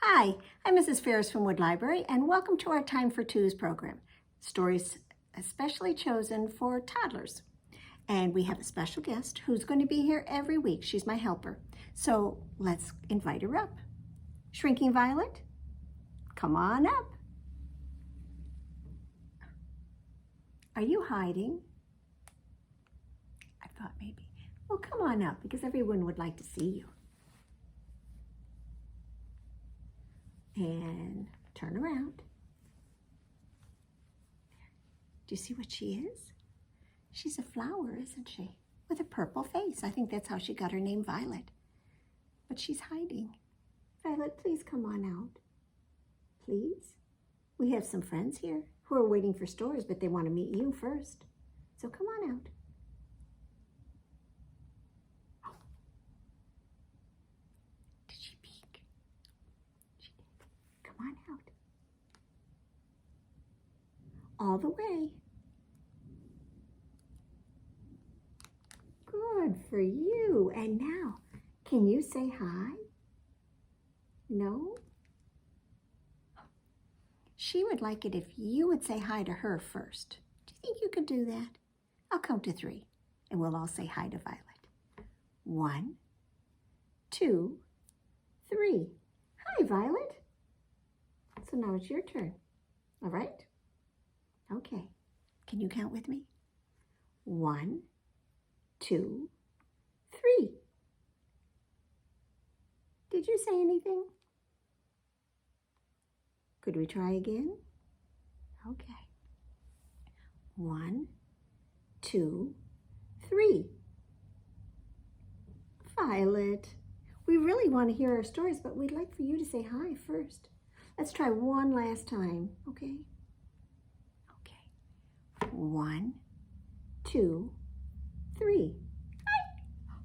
Hi, I'm Mrs. Ferris from Wood Library, and welcome to our Time for Twos program. Stories especially chosen for toddlers. And we have a special guest who's going to be here every week. She's my helper. So let's invite her up. Shrinking Violet, come on up. Are you hiding? I thought maybe. Well, come on up because everyone would like to see you. And turn around. Do you see what she is? She's a flower, isn't she? With a purple face. I think that's how she got her name, Violet. But she's hiding. Violet, please come on out. Please. We have some friends here who are waiting for stories, but they want to meet you first. So come on out. Oh. Did she peek? She did. Come on out. All the way. Good for you. And now, can you say hi? No? She would like it if you would say hi to her first. Do you think you could do that? I'll count to 3, and we'll all say hi to Violet. 1, 2, 3. Hi, Violet. So now it's your turn. All right? Okay. Can you count with me? 1, 2, 3. Did you say anything? Could we try again? Okay. 1, 2, 3. Violet, we really want to hear our stories, but we'd like for you to say hi first. Let's try one last time, okay? Okay. 1, 2, 3. Hi!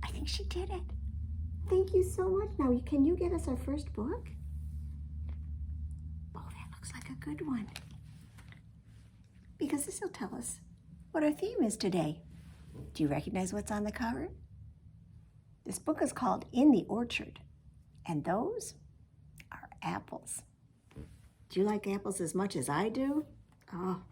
I think she did it. Thank you so much. Now, can you get us our first book? Oh, that looks like a good one. Because this will tell us what our theme is today. Do you recognize what's on the cover? This book is called In the Orchard, and those are apples. Do you like apples as much as I do? Oh,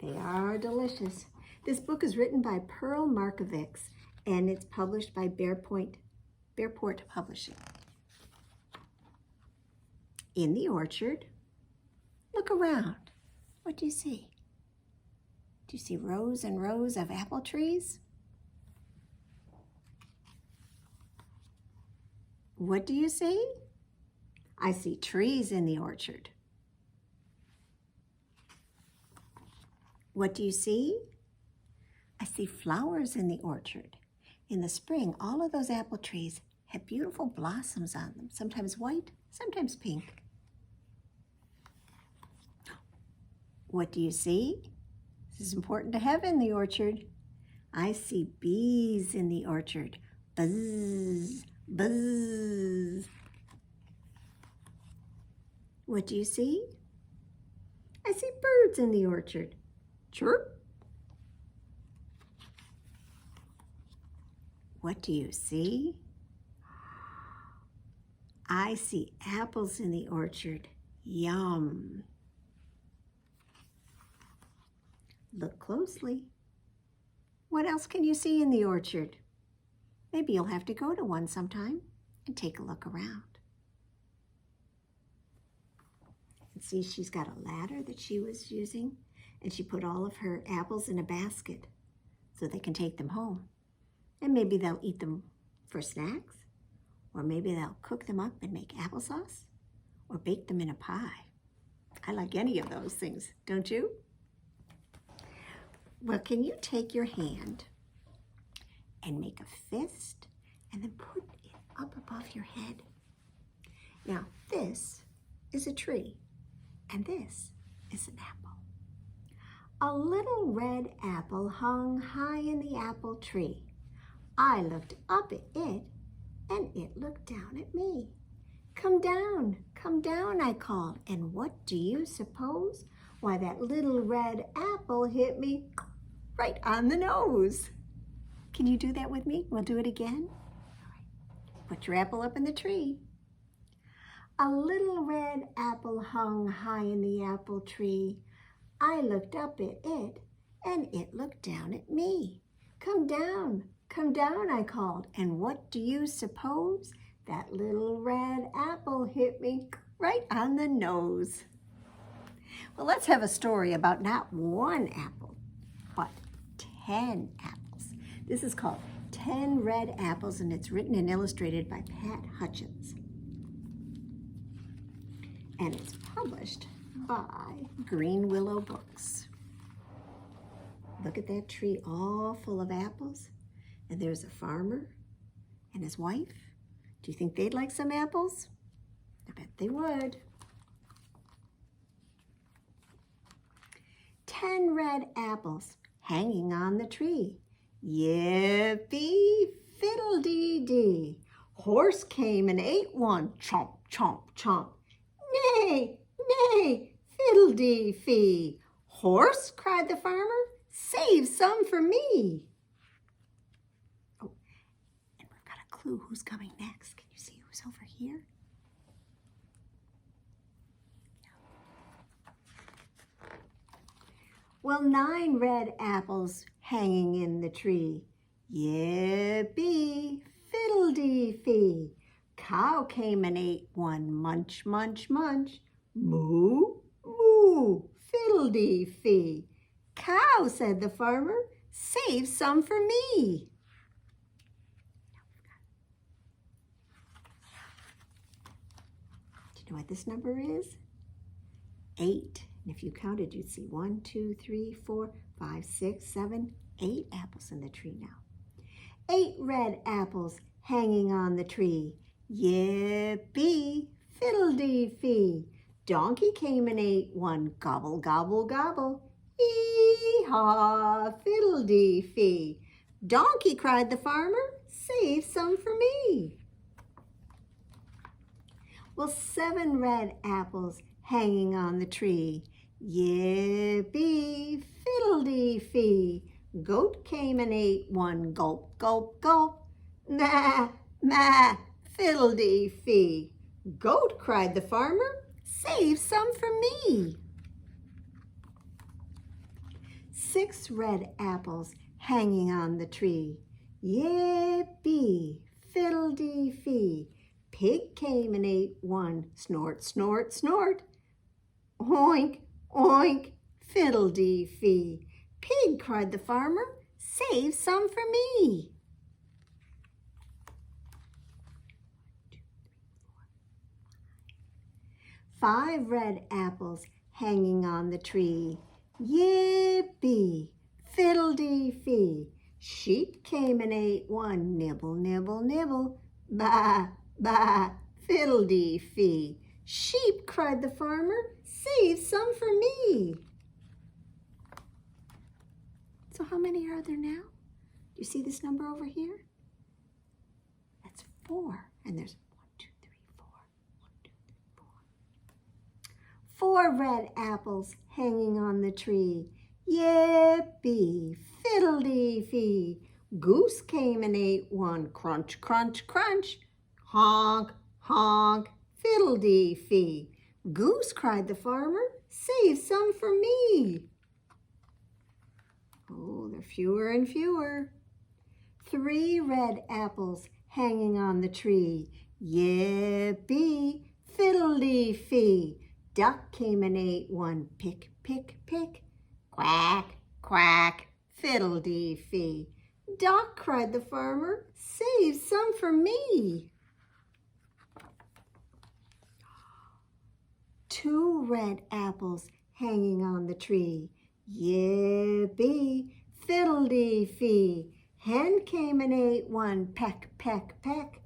they are delicious. This book is written by Pearl Markovics, and it's published by Bearport Publishing. In the orchard, look around. What do you see? Do you see rows and rows of apple trees? What do you see? I see trees in the orchard. What do you see? I see flowers in the orchard. In the spring, all of those apple trees have beautiful blossoms on them, sometimes white, sometimes pink. What do you see? This is important to have in the orchard. I see bees in the orchard. Buzz, buzz. What do you see? I see birds in the orchard. Chirp. What do you see? I see apples in the orchard. Yum. Look closely. What else can you see in the orchard? Maybe you'll have to go to one sometime and take a look around. And see, she's got a ladder that she was using, and she put all of her apples in a basket so they can take them home. And maybe they'll eat them for snacks, or maybe they'll cook them up and make applesauce, or bake them in a pie. I like any of those things, don't you? Well, can you take your hand and make a fist and then put it up above your head? Now, this is a tree, and this is an apple. A little red apple hung high in the apple tree. I looked up at it, and it looked down at me. Come down, I called. And what do you suppose? Why, that little red apple hit me right on the nose. Can you do that with me? We'll do it again. All right. Put your apple up in the tree. A little red apple hung high in the apple tree. I looked up at it, and it looked down at me. Come down, I called, and what do you suppose? That little red apple hit me right on the nose. Well, let's have a story about not one apple, but 10 apples. This is called 10 Red Apples, and it's written and illustrated by Hutchins. And it's published by Greenwillow books. Look at that tree all full of apples. And there's a farmer and his wife. Do you think they'd like some apples? I bet they would. 10 red apples hanging on the tree. Yippee fiddle-dee-dee. Horse came and ate one. Chomp, chomp, chomp. Nay, nay, fiddle-dee-fee. Horse, cried the farmer, save some for me. Oh, and we've got a clue who's coming next. Can you see who's over here? Well, 9 red apples hanging in the tree. Yippee, fiddle-dee-fee. Cow came and ate one. Munch, munch, munch. Moo, moo, fiddle-dee-fee. Cow, said the farmer, save some for me. Do you know what this number is? 8. And if you counted, you'd see 1, 2, 3, 4, 5, 6, 7, 8 apples in the tree now. 8 red apples hanging on the tree. Yippee, fiddle-dee-fee. Donkey came and ate one. Gobble, gobble, gobble. Hee-haw, fiddle-dee-fee. Donkey, cried the farmer, save some for me. Well, 7 red apples hanging on the tree. Yippee, fiddle-dee-fee. Goat came and ate one. Gulp, gulp, gulp. Ma, ma, fiddle-dee-fee. Goat, cried the farmer, save some for me. 6 red apples hanging on the tree. Yippee, fiddle-dee-fee. Pig came and ate one. Snort, snort, snort. Oink, oink, fiddle-dee-fee. Pig, cried the farmer, save some for me. 5 red apples hanging on the tree. Yippee, fiddle-dee-fee. Sheep came and ate one. Nibble, nibble, nibble. Bah, bah, fiddle-dee-fee. Sheep, cried the farmer, save some for me. So how many are there now? Do you see this number over here? That's 4. And there's 1, 2, 3, 4. 1, 2, 3, 4. 4 red apples hanging on the tree. Yippee, fiddle-dee-fee. Goose came and ate one. Crunch, crunch, crunch. Honk, honk, fiddle-dee-fee. Goose, cried the farmer, save some for me. Oh, they're fewer and fewer. 3 red apples hanging on the tree. Yippee, fiddle-dee-fee. Duck came and ate one. Pick, pick, pick. Quack, quack, fiddle-dee-fee. Duck, cried the farmer, save some for me. 2 red apples hanging on the tree. Yippee, fiddle-dee-fee. Hen came and ate one. Peck, peck, peck.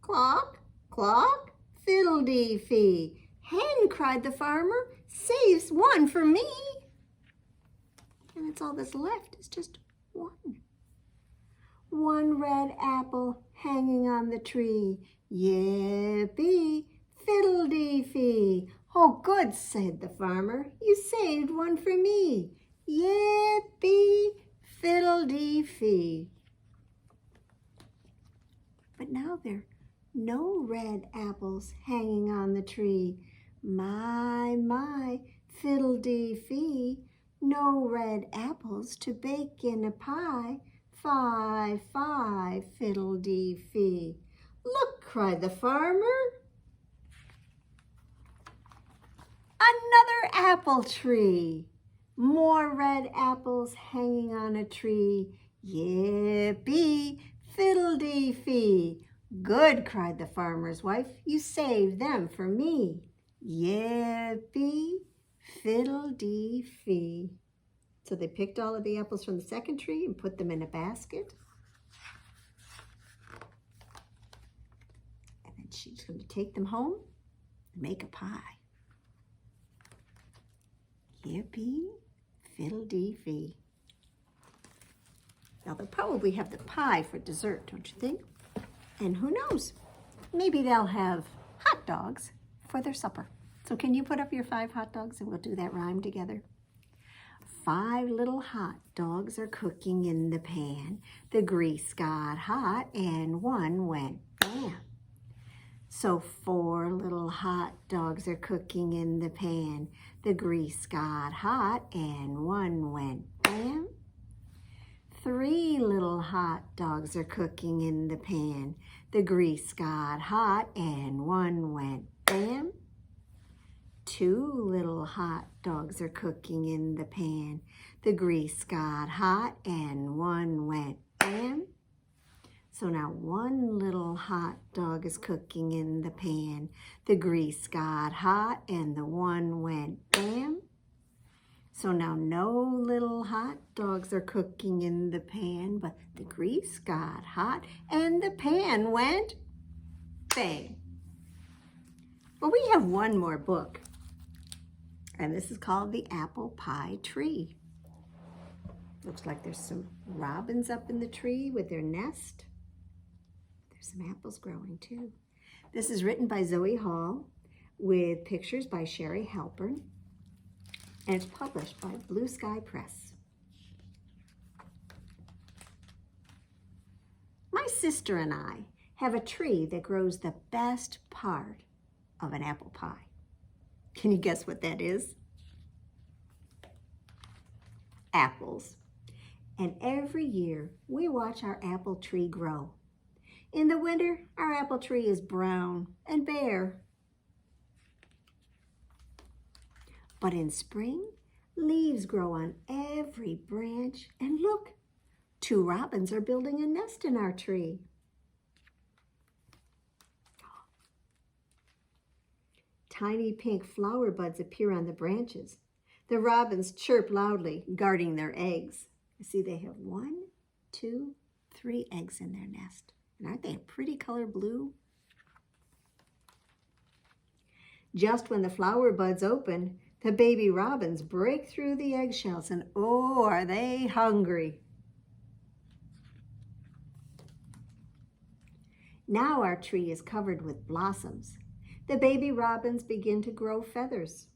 Clock, clock, fiddle-dee-fee. Hen, cried the farmer, saves one for me. And that's all that's left is just 1. 1 red apple hanging on the tree. Yippee, fiddle-dee-fee. Oh, good, said the farmer. You saved one for me. Yippee, fiddle-dee-fee. But now they're no red apples hanging on the tree. My, fiddle-dee-fee, no red apples to bake in a pie. Fie, fiddle-dee-fee. Look, cried the farmer, another apple tree. More red apples hanging on a tree. Yippee, fiddle-dee-fee. Good, cried the farmer's wife, you saved them for me. Yippee, fiddle-dee-fee. So they picked all of the apples from the second tree and put them in a basket. And then she's going to take them home and make a pie. Yippee, fiddle-dee-fee. Now they'll probably have the pie for dessert, don't you think? And who knows, maybe they'll have hot dogs for their supper. So can you put up your 5 hot dogs and we'll do that rhyme together? 5 little hot dogs are cooking in the pan. The grease got hot and one went bam. So 4 little hot dogs are cooking in the pan. The grease got hot and one went bam. 3 little hot dogs are cooking in the pan. The grease got hot and one went bam. 2 little hot dogs are cooking in the pan. The grease got hot and one went bam. So now 1 little hot dog is cooking in the pan. The grease got hot and the one went bam. So now no little hot dogs are cooking in the pan, but the grease got hot and the pan went bang. Well, we have one more book, and this is called The Apple Pie Tree. Looks like there's some robins up in the tree with their nest. There's some apples growing too. This is written by Zoe Hall with pictures by Sherry Halpern, and it's published by Blue Sky Press. My sister and I have a tree that grows the best part of an apple pie. Can you guess what that is? Apples. And every year we watch our apple tree grow. In the winter, our apple tree is brown and bare. But in spring, leaves grow on every branch. And look, 2 robins are building a nest in our tree. Tiny pink flower buds appear on the branches. The robins chirp loudly, guarding their eggs. You see they have 1, 2, 3 eggs in their nest. And aren't they a pretty color blue? Just when the flower buds open, the baby robins break through the eggshells, and oh, are they hungry. Now our tree is covered with blossoms. The baby robins begin to grow feathers.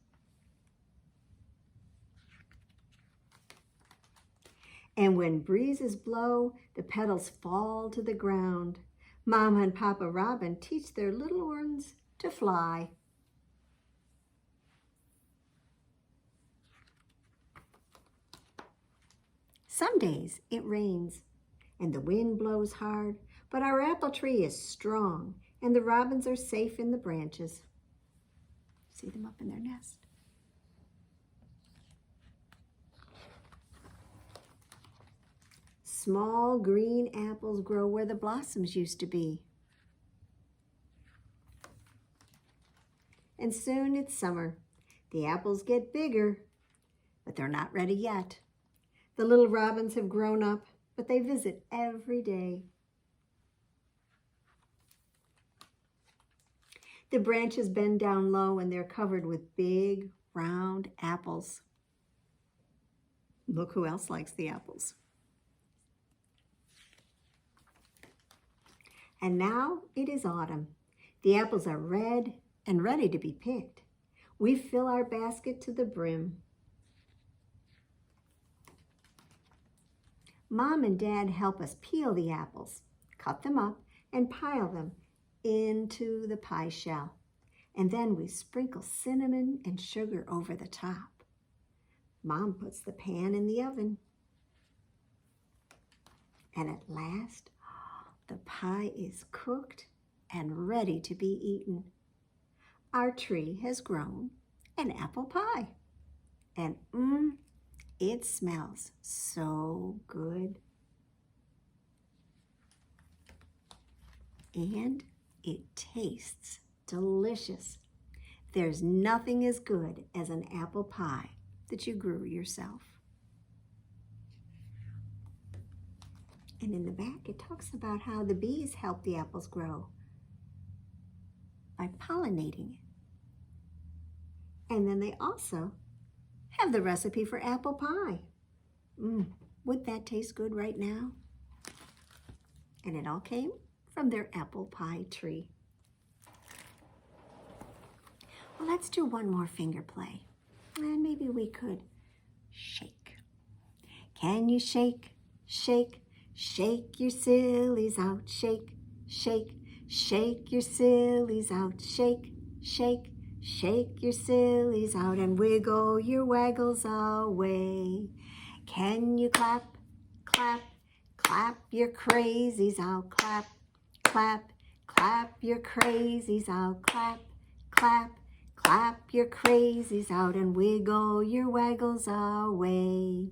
And when breezes blow, the petals fall to the ground. Mama and Papa Robin teach their little ones to fly. Some days it rains and the wind blows hard, but our apple tree is strong and the robins are safe in the branches. See them up in their nest. Small green apples grow where the blossoms used to be. And soon it's summer. The apples get bigger, but they're not ready yet. The little robins have grown up, but they visit every day. The branches bend down low and they're covered with big, round apples. Look who else likes the apples. And now it is autumn. The apples are red and ready to be picked. We fill our basket to the brim. Mom and Dad help us peel the apples, cut them up, and pile them into the pie shell. And then we sprinkle cinnamon and sugar over the top. Mom puts the pan in the oven. And at last, the pie is cooked and ready to be eaten. Our tree has grown an apple pie. And it smells so good. And it tastes delicious. There's nothing as good as an apple pie that you grew yourself. And in the back, it talks about how the bees help the apples grow by pollinating it. And then they also have the recipe for apple pie. Would that taste good right now? And it all came from their apple pie tree. Well, let's do one more finger play. And maybe we could shake. Can you shake, shake, shake your sillies out? Shake, shake, shake your sillies out. Shake, shake, shake your sillies out and wiggle your waggles away. Can you clap, clap, clap your crazies out? Clap, clap, clap your crazies out. Clap, clap, clap your crazies out and wiggle your waggles away.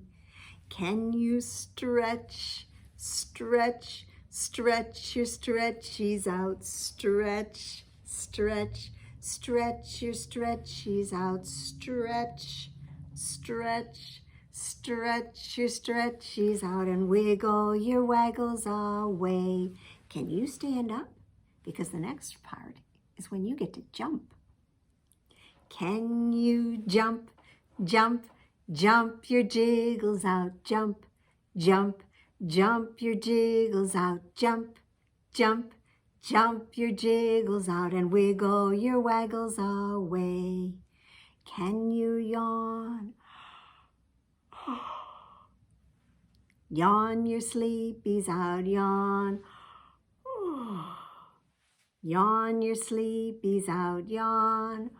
Can you stretch, stretch, stretch your stretchies out? Stretch, stretch, stretch your stretchies out. Stretch, stretch, stretch your stretchies out and wiggle your waggles away. Can you stand up? Because the next part is when you get to jump. Can you jump, jump, jump your jiggles out? Jump, jump, jump your jiggles out. Jump, jump, jump your jiggles out and wiggle your waggles away. Can you yawn? Yawn your sleepies out. Yawn. Yawn your sleepies out. Yawn.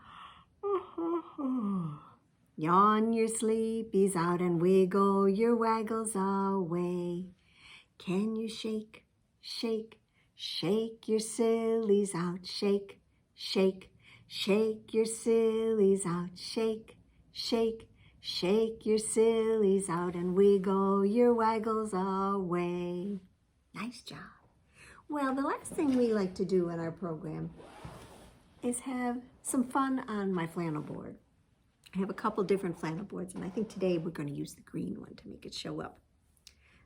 Yawn your sleepies out and wiggle your waggles away. Can you shake, shake, shake your sillies out? Shake, shake, shake your sillies out. Shake, shake, shake your sillies out and wiggle your waggles away. Nice job. Well, the last thing we like to do in our program is have some fun on my flannel board. I have a couple different flannel boards, and I think today we're going to use the green one to make it show up.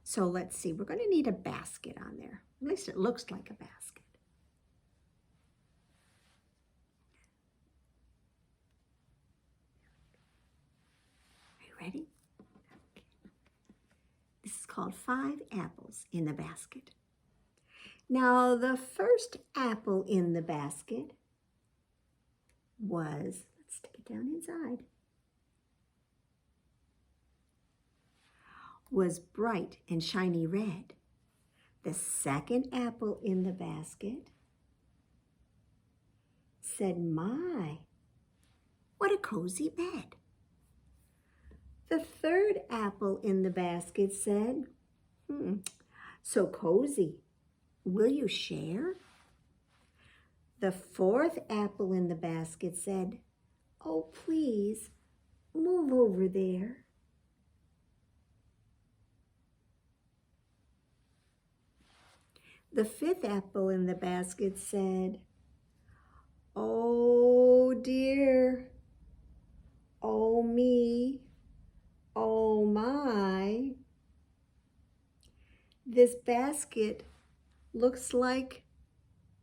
So let's see, we're going to need a basket on there. At least it looks like a basket. Are you ready? Okay. This is called 5 apples in the basket. Now, the first apple in the basket was, let's stick it down inside, was bright and shiny red. The second apple in the basket said, "My, what a cozy bed." The third apple in the basket said, "So cozy, will you share?" The fourth apple in the basket said, "Oh, please, move over there." The fifth apple in the basket said, "Oh dear, oh me, oh my. This basket looks like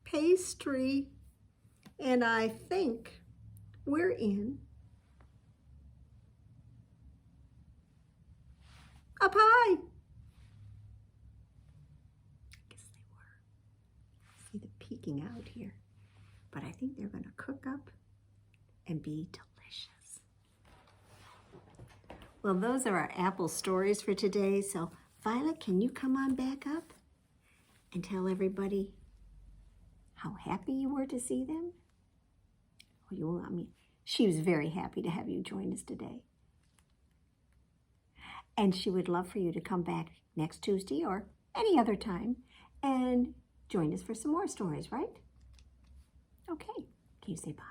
pastry, and I think we're in a pie." See them peeking out here, but I think they're going to cook up and be delicious. Well, those are our apple stories for today. So Violet, can you come on back up and tell everybody how happy you were to see them? She was very happy to have you join us today. And she would love for you to come back next Tuesday or any other time and join us for some more stories, right? Okay. Can you say bye?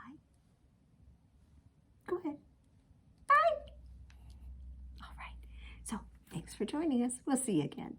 Go ahead. Bye. All right. So thanks for joining us. We'll see you again.